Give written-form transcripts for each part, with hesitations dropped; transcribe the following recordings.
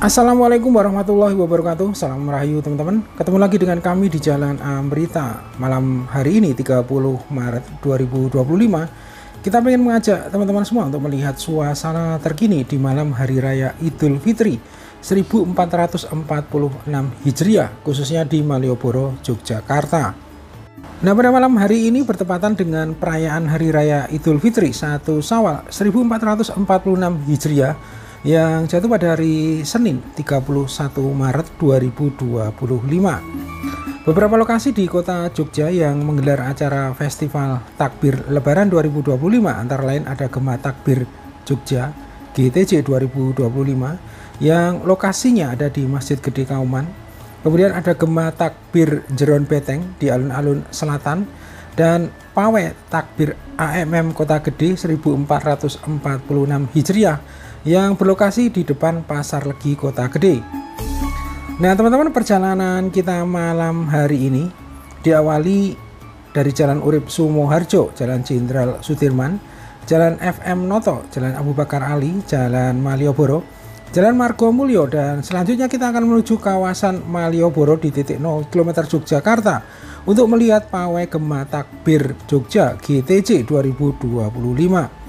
Assalamualaikum warahmatullahi wabarakatuh. Salam Rahayu teman-teman. Ketemu lagi dengan kami di Jalan Amrita. Malam hari ini 30 Maret 2025. Kita ingin mengajak teman-teman semua untuk melihat suasana terkini di malam Hari Raya Idul Fitri 1446 Hijriah, khususnya di Malioboro, Yogyakarta. Nah, pada malam hari ini bertepatan dengan perayaan Hari Raya Idul Fitri 1 Syawal 1446 Hijriah yang jatuh pada hari Senin 31 Maret 2025. Beberapa lokasi di kota Jogja yang menggelar acara Festival Takbir Lebaran 2025 antara lain ada Gema Takbir Jogja GTJ 2025 yang lokasinya ada di Masjid Gede Kauman. Kemudian ada Gema Takbir Jeron Beteng di alun-alun selatan dan Pawai Takbir AMM Kota Gede 1446 Hijriah yang berlokasi di depan Pasar Legi Kota Gede. Nah teman-teman, perjalanan kita malam hari ini diawali dari Jalan Urip Sumoharjo, Jalan Jenderal Sudirman, Jalan FM Noto, Jalan Abu Bakar Ali, Jalan Malioboro, Jalan Margo Mulyo, dan selanjutnya kita akan menuju kawasan Malioboro di titik 0 km Yogyakarta untuk melihat Pawai Gema Takbir Jogja GTJ 2025.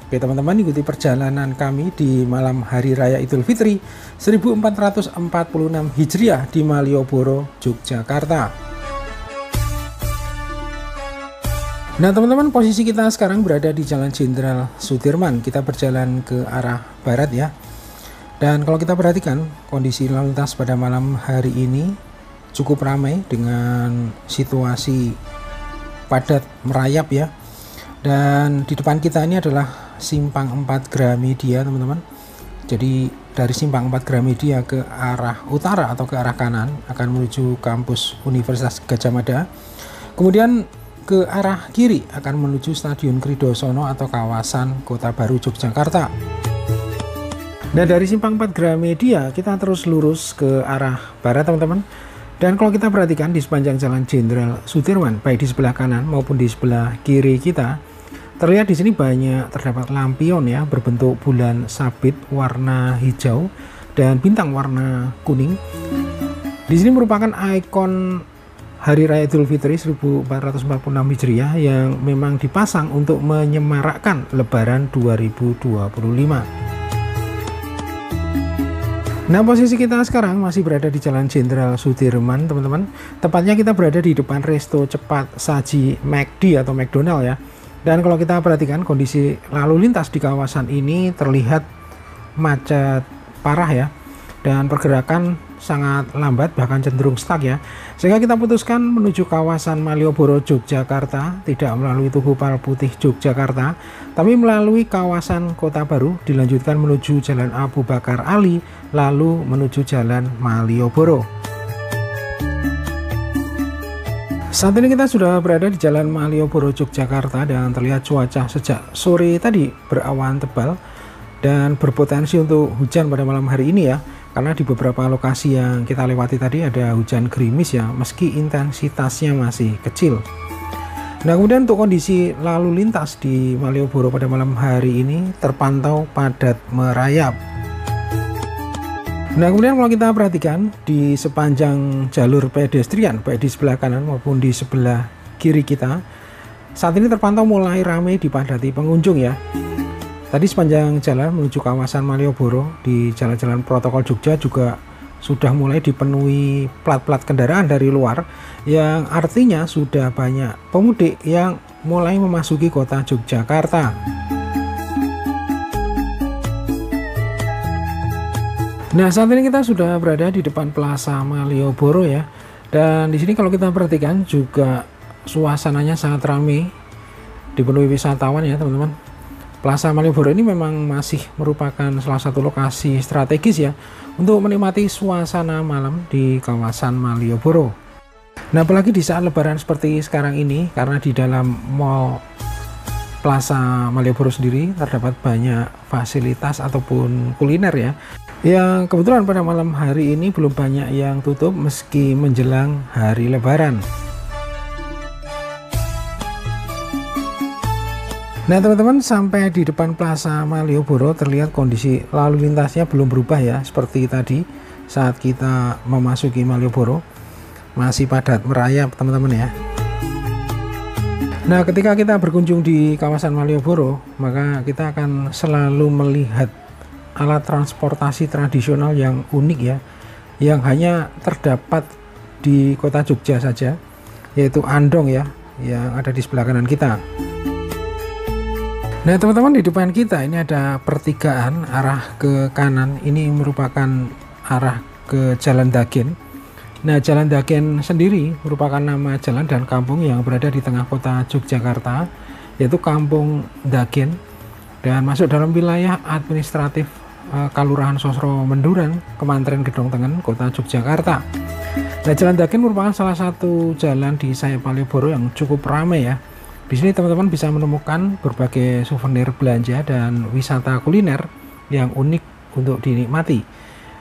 Oke teman-teman, ikuti perjalanan kami di malam Hari Raya Idul Fitri 1446 Hijriah di Malioboro, Yogyakarta. Nah teman-teman, posisi kita sekarang berada di Jalan Jenderal Sudirman. Kita berjalan ke arah barat ya. Dan kalau kita perhatikan kondisi lalu lintas pada malam hari ini cukup ramai dengan situasi padat merayap ya. Dan di depan kita ini adalah Simpang 4 Gramedia teman-teman. Jadi dari Simpang 4 Gramedia ke arah utara atau ke arah kanan akan menuju kampus Universitas Gadjah Mada. Kemudian ke arah kiri akan menuju Stadion Kridosono atau kawasan Kota Baru Yogyakarta. Nah dari Simpang 4 Gramedia kita terus lurus ke arah barat teman-teman. Dan kalau kita perhatikan di sepanjang Jalan Jenderal Sudirman, baik di sebelah kanan maupun di sebelah kiri kita, terlihat di sini banyak terdapat lampion ya berbentuk bulan sabit warna hijau dan bintang warna kuning. Di sini merupakan ikon Hari Raya Idul Fitri 1446 Hijriah yang memang dipasang untuk menyemarakkan Lebaran 2025. Nah posisi kita sekarang masih berada di Jalan Jenderal Sudirman teman-teman. Tepatnya kita berada di depan resto cepat saji McD atau McDonald ya. Dan kalau kita perhatikan kondisi lalu lintas di kawasan ini terlihat macet parah ya. Dan pergerakan sangat lambat bahkan cenderung stuck ya. Sehingga kita putuskan menuju kawasan Malioboro Yogyakarta, tidak melalui Tugu Palputih Yogyakarta, tapi melalui kawasan Kota Baru dilanjutkan menuju Jalan Abu Bakar Ali, lalu menuju Jalan Malioboro. Saat ini kita sudah berada di Jalan Malioboro Yogyakarta dan terlihat cuaca sejak sore tadi berawan tebal dan berpotensi untuk hujan pada malam hari ini ya. Karena di beberapa lokasi yang kita lewati tadi ada hujan gerimis ya, meski intensitasnya masih kecil. Nah kemudian untuk kondisi lalu lintas di Malioboro pada malam hari ini terpantau padat merayap. Nah kemudian kalau kita perhatikan di sepanjang jalur pedestrian baik di sebelah kanan maupun di sebelah kiri kita saat ini terpantau mulai ramai dipadati pengunjung ya. Tadi sepanjang jalan menuju kawasan Malioboro di jalan-jalan protokol Jogja juga sudah mulai dipenuhi plat-plat kendaraan dari luar yang artinya sudah banyak pemudik yang mulai memasuki kota Yogyakarta. Nah saat ini kita sudah berada di depan Plaza Malioboro ya. Dan di sini kalau kita perhatikan juga suasananya sangat ramai, dipenuhi wisatawan ya teman-teman. Plaza Malioboro ini memang masih merupakan salah satu lokasi strategis ya untuk menikmati suasana malam di kawasan Malioboro. Nah apalagi di saat lebaran seperti sekarang ini, karena di dalam mall Plaza Malioboro sendiri terdapat banyak fasilitas ataupun kuliner ya, yang kebetulan pada malam hari ini belum banyak yang tutup meski menjelang hari lebaran. Nah teman-teman, sampai di depan Plaza Malioboro terlihat kondisi lalu lintasnya belum berubah ya, seperti tadi saat kita memasuki Malioboro masih padat merayap teman-teman ya. Nah ketika kita berkunjung di kawasan Malioboro, maka kita akan selalu melihat alat transportasi tradisional yang unik ya, yang hanya terdapat di kota Jogja saja, yaitu andong ya, yang ada di sebelah kanan kita. Nah teman-teman, di depan kita ini ada pertigaan arah ke kanan, ini merupakan arah ke Jalan Dagen. Nah Jalan Dagen sendiri merupakan nama jalan dan kampung yang berada di tengah kota Yogyakarta, yaitu Kampung Dagen, dan masuk dalam wilayah administratif Kalurahan Sosro Menduran, Kemantren Gedong Tengen, kota Yogyakarta. Nah Jalan Dagen merupakan salah satu jalan di sayap Malioboro yang cukup ramai ya. Di sini teman-teman bisa menemukan berbagai souvenir belanja dan wisata kuliner yang unik untuk dinikmati.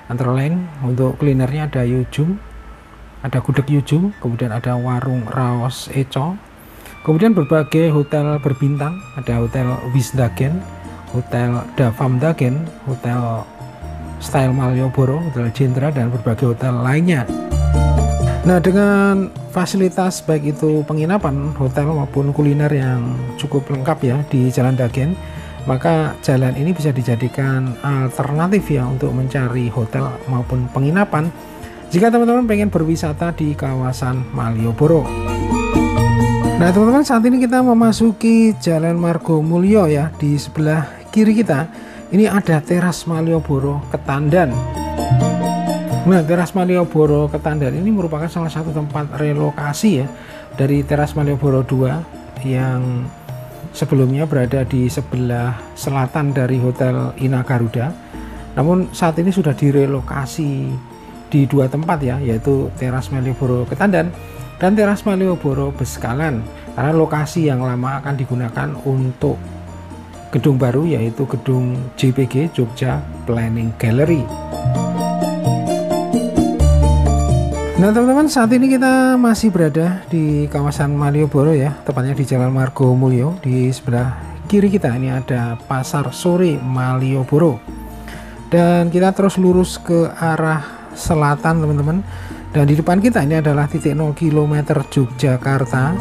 Antara lain untuk kulinernya ada Yujum, ada gudeg Yujum, kemudian ada warung Raos Eco, kemudian berbagai hotel berbintang, ada hotel Wisdagen, hotel Davam Dagen, hotel Style Malioboro, hotel Jendra, dan berbagai hotel lainnya. Nah dengan fasilitas baik itu penginapan, hotel maupun kuliner yang cukup lengkap ya di Jalan Dagen, maka jalan ini bisa dijadikan alternatif ya untuk mencari hotel maupun penginapan jika teman-teman pengen berwisata di kawasan Malioboro. Nah teman-teman, saat ini kita memasuki Jalan Margomulyo ya. Di sebelah kiri kita ini ada teras Malioboro Ketandan. Nah teras Malioboro Ketandan ini merupakan salah satu tempat relokasi ya dari teras Malioboro 2 yang sebelumnya berada di sebelah selatan dari Hotel Ina Garuda. Namun saat ini sudah direlokasi di dua tempat ya, yaitu teras Malioboro Ketandan dan teras Malioboro Beskalan, karena lokasi yang lama akan digunakan untuk gedung baru, yaitu gedung JPG, Jogja Planning Gallery. Nah teman-teman, saat ini kita masih berada di kawasan Malioboro ya, tepatnya di Jalan Margomulyo. Di sebelah kiri kita ini ada Pasar Sore Malioboro, dan kita terus lurus ke arah selatan teman-teman. Dan di depan kita ini adalah titik 0 km Yogyakarta.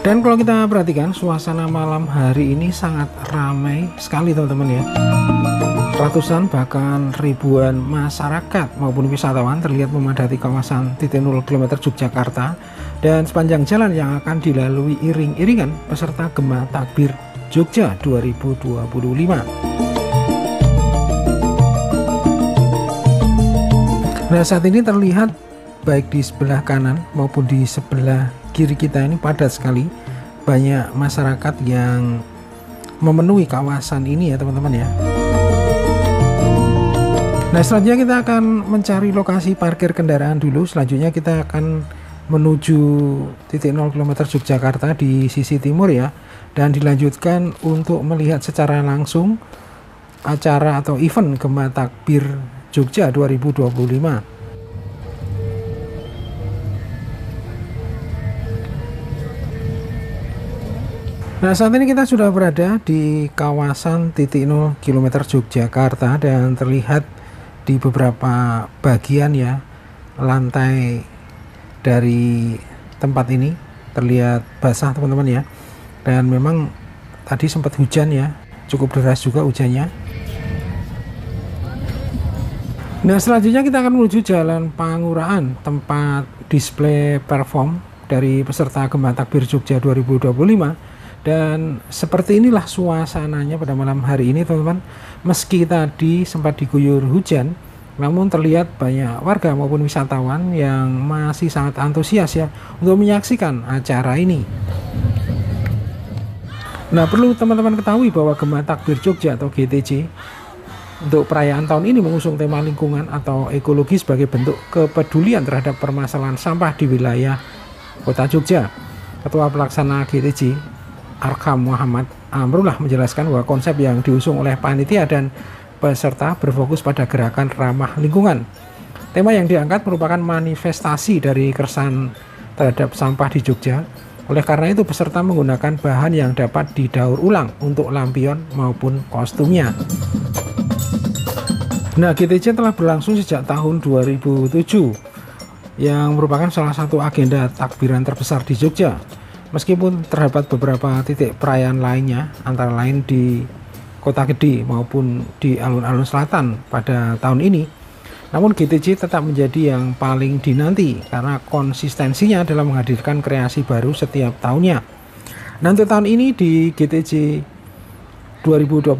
Dan kalau kita perhatikan, suasana malam hari ini sangat ramai sekali teman-teman ya. Ratusan bahkan ribuan masyarakat maupun wisatawan terlihat memadati kawasan titik 0 km Yogyakarta, dan sepanjang jalan yang akan dilalui iring-iringan peserta Gema Takbir Jogja 2025. Nah saat ini terlihat baik di sebelah kanan maupun di sebelah kiri kita ini padat sekali, banyak masyarakat yang memenuhi kawasan ini ya teman-teman ya. Nah selanjutnya kita akan mencari lokasi parkir kendaraan dulu. Selanjutnya kita akan menuju titik 0 km Yogyakarta di sisi timur ya, dan dilanjutkan untuk melihat secara langsung acara atau event Gema Takbir Jogja 2025. Nah saat ini kita sudah berada di kawasan titik 0 km Yogyakarta, dan terlihat di beberapa bagian ya, lantai dari tempat ini terlihat basah teman-teman ya, dan memang tadi sempat hujan ya, cukup deras juga hujannya. Nah selanjutnya kita akan menuju Jalan Pangurahan, tempat display perform dari peserta Gema Takbir Jogja 2025. Dan seperti inilah suasananya pada malam hari ini teman-teman. Meski tadi sempat diguyur hujan, namun terlihat banyak warga maupun wisatawan yang masih sangat antusias ya untuk menyaksikan acara ini. Nah perlu teman-teman ketahui bahwa Gema Takbir Jogja atau GTJ untuk perayaan tahun ini mengusung tema lingkungan atau ekologi sebagai bentuk kepedulian terhadap permasalahan sampah di wilayah Kota Jogja. Ketua Pelaksana GTJ Arkam Muhammad Amrullah menjelaskan bahwa konsep yang diusung oleh panitia dan peserta berfokus pada gerakan ramah lingkungan. Tema yang diangkat merupakan manifestasi dari keresahan terhadap sampah di Jogja Oleh karena itu peserta menggunakan bahan yang dapat didaur ulang untuk lampion maupun kostumnya. Nah, GTC telah berlangsung sejak tahun 2007 yang merupakan salah satu agenda takbiran terbesar di Jogja. Meskipun terdapat beberapa titik perayaan lainnya, antara lain di Kota Gede maupun di alun-alun selatan pada tahun ini, namun GTC tetap menjadi yang paling dinanti karena konsistensinya dalam menghadirkan kreasi baru setiap tahunnya. Nah, untuk tahun ini di GTC 2025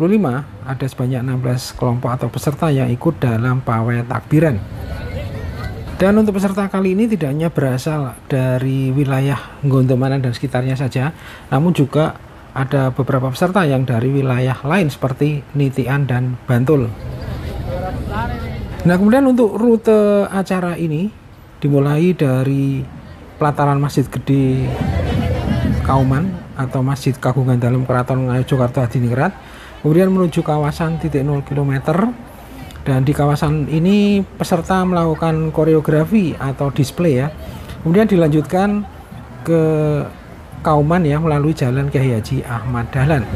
ada sebanyak 16 kelompok atau peserta yang ikut dalam pawai takbiran. Dan untuk peserta kali ini tidak hanya berasal dari wilayah Gondomanan dan sekitarnya saja, namun juga ada beberapa peserta yang dari wilayah lain seperti Nitian dan Bantul. Nah, kemudian untuk rute acara ini dimulai dari pelataran Masjid Gede Kauman atau Masjid Kagungan Dalam Keraton Ngayogyakarta Hadiningrat, kemudian menuju kawasan titik 0 km, dan di kawasan ini peserta melakukan koreografi atau display ya. Kemudian dilanjutkan ke Kauman ya melalui Jalan Kyai Haji Ahmad Dahlan.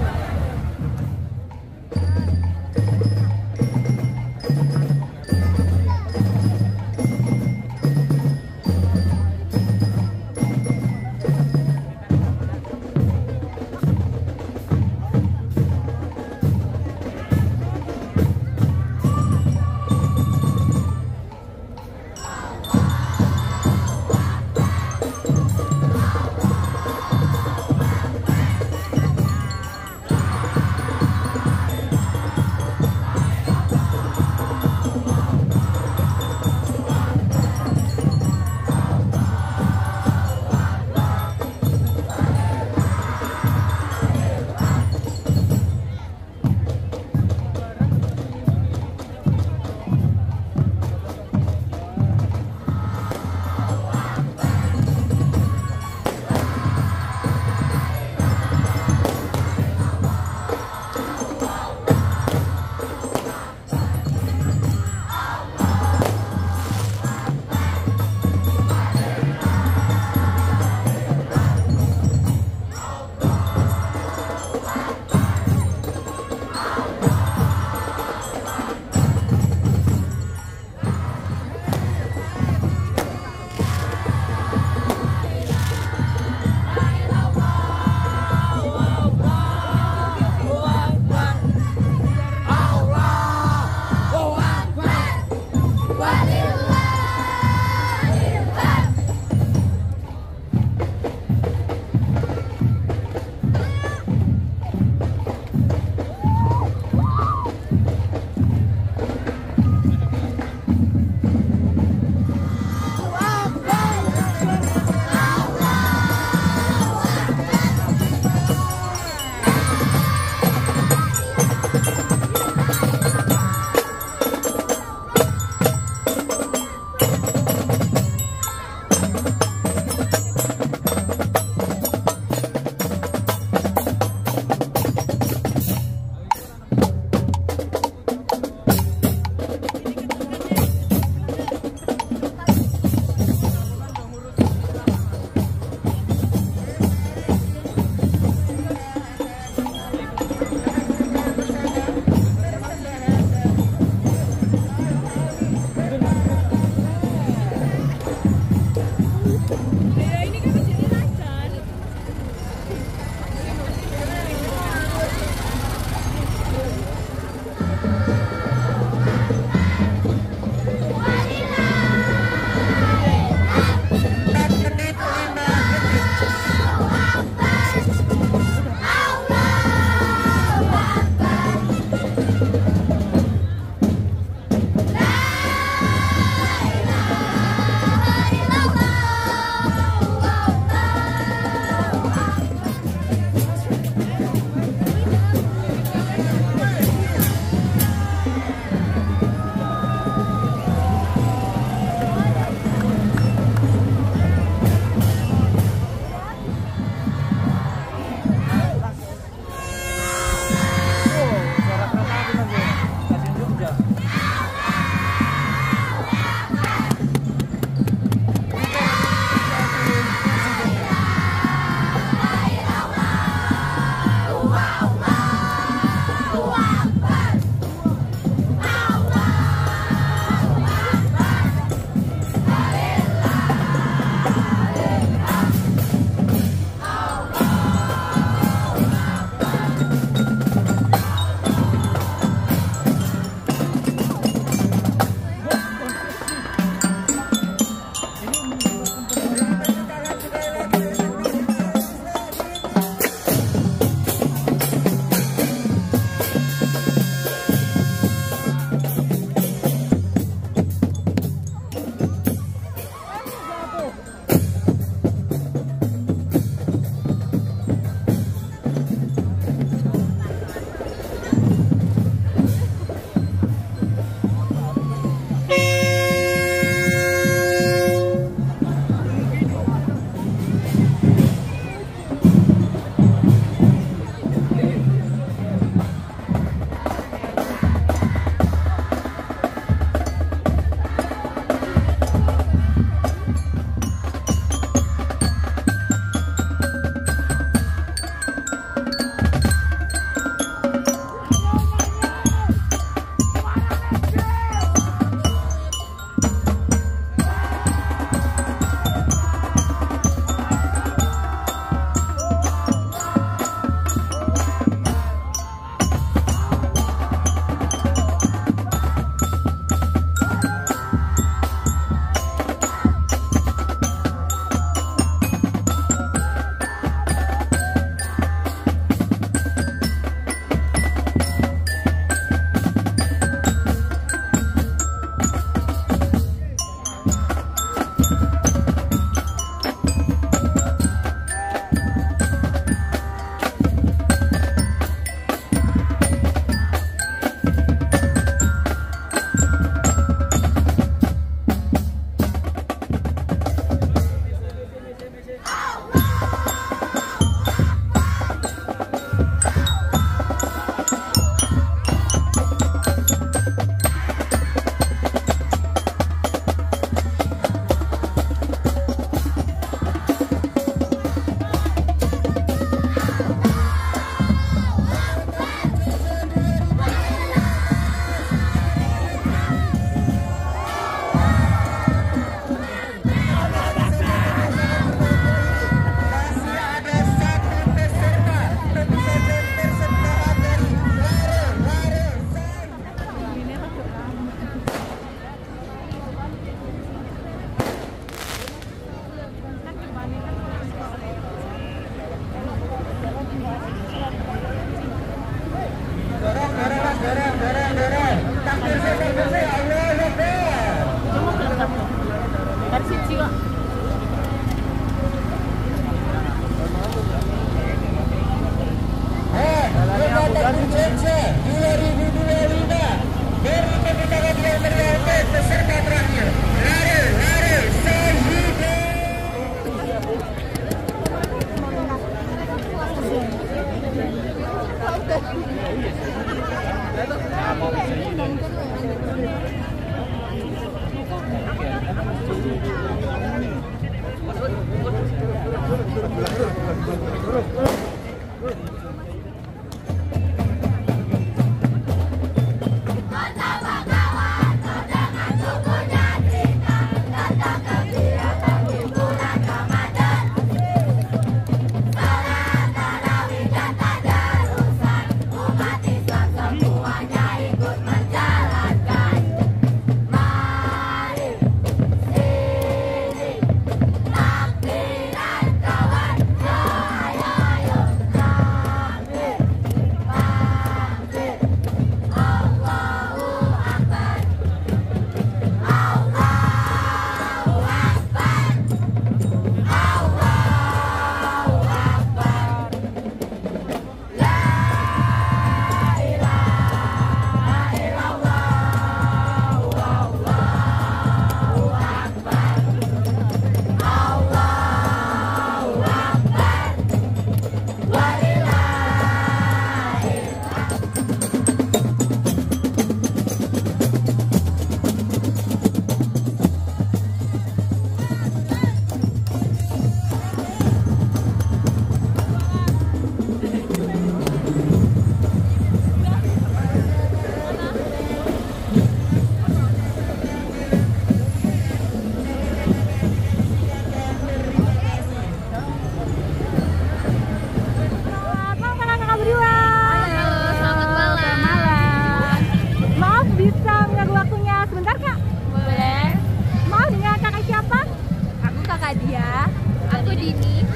aku Dini.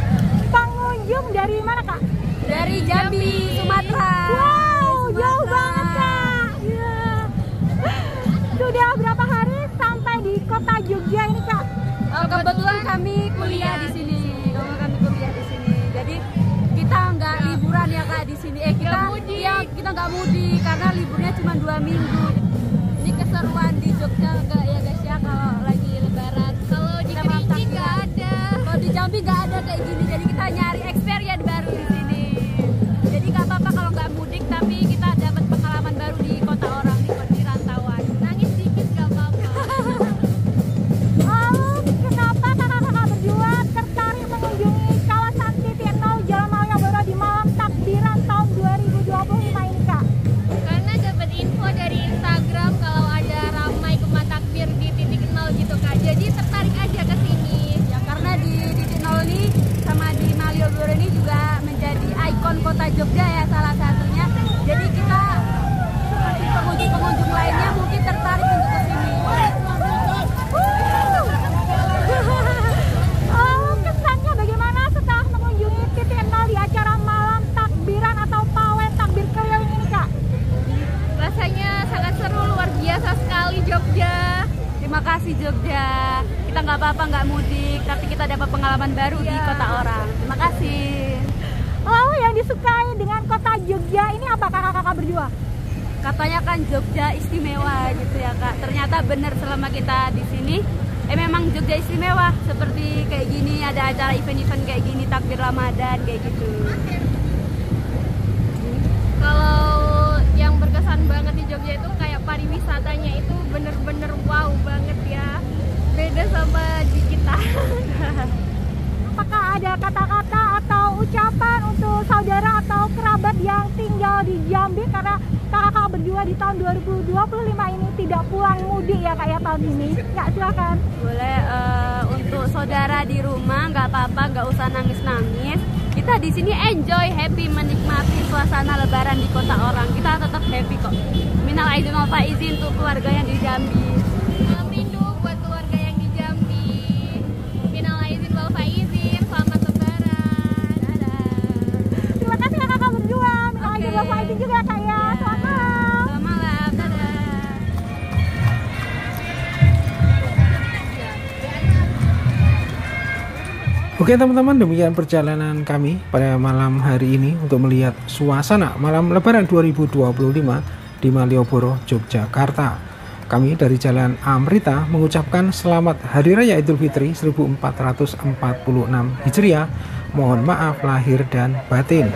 Pengunjung dari mana Kak? Dari Jambi, Sumatera. Wow, jauh banget Kak. Iya. Sudah berapa hari sampai di kota Jogja ini Kak? Kebetulan kami kuliah di sini. Jadi kita nggak liburan ya Kak di sini. Kita nggak mudik karena liburnya cuma 2 minggu. Ini keseruan di Jogja enggak ya guys ya kalau lagi Lebaran. Kalau di Kerinci nggak ada. Kalau di Jambi nggak ada kayak gini. Jadi kita nyari experience baru di sini. Jadi nggak apa-apa kalau nggak mudik, tapi kita dapat pengalaman baru di kota orang, di rantauan. Nangis dikit nggak apa-apa. Kenapa kakak-kakak berdua tertarik mengunjungi kawasan titik nol Jalan Malioboro di malam takbiran tahun 2025 ini Kak? Karena dapat info dari Instagram kalau ada ramai Kemah Takbir di titik nol gitu Kak. Jadi tertarik aja ke sini. Ya karena di titik nol ini sama di Malioboro ini juga menjadi ikon kota Jogja ya salah satunya. Jadi kita seperti pengunjung-pengunjung lainnya mungkin tertarik untuk ke sini. Kesannya bagaimana setelah mengunjungi titik nol di acara malam takbiran atau pawai takbir keliling ini Kak? Rasanya sangat seru, luar biasa sekali Jogja. Terima kasih Jogja. Kita nggak apa-apa nggak mudik, tapi kita dapat pengalaman baru di kota orang. Terima kasih. Yang disukai dengan kota Jogja ini apa kakak-kakak berdua? Katanya kan Jogja istimewa gitu ya Kak. Ternyata benar selama kita di sini, memang Jogja istimewa. Seperti kayak gini, ada acara event-event kayak gini, takbir Ramadan kayak gitu. Kalau yang berkesan banget di Jogja itu kayak pariwisatanya itu bener-bener wow banget ya. Beda sama di kita. Apakah ada kata-kata atau ucapan untuk saudara atau kerabat yang tinggal di Jambi karena kakak berdua di tahun 2025 ini tidak pulang mudik ya Kak ya tahun ini? Ya silakan. Boleh, untuk saudara di rumah nggak apa-apa, nggak usah nangis-nangis. Kita di sini enjoy, happy menikmati suasana Lebaran di kota orang. Kita tetap happy kok. Minal aidin wal faizin untuk keluarga yang di Jambi. Rindu buat keluarga yang di Jambi. Minal aidin wal faizin, selamat Lebaran. Dadah. Terima kasih kakak berdua. Minal aidin wal faizin juga Kak ya. Selamat malam. Selamat malam, dadah. Oke teman-teman, demikian perjalanan kami pada malam hari ini untuk melihat suasana malam Lebaran 2025 di Malioboro, Yogyakarta. Kami dari Jalan Amrita mengucapkan selamat Hari Raya Idul Fitri 1446 Hijriah. Mohon maaf lahir dan batin.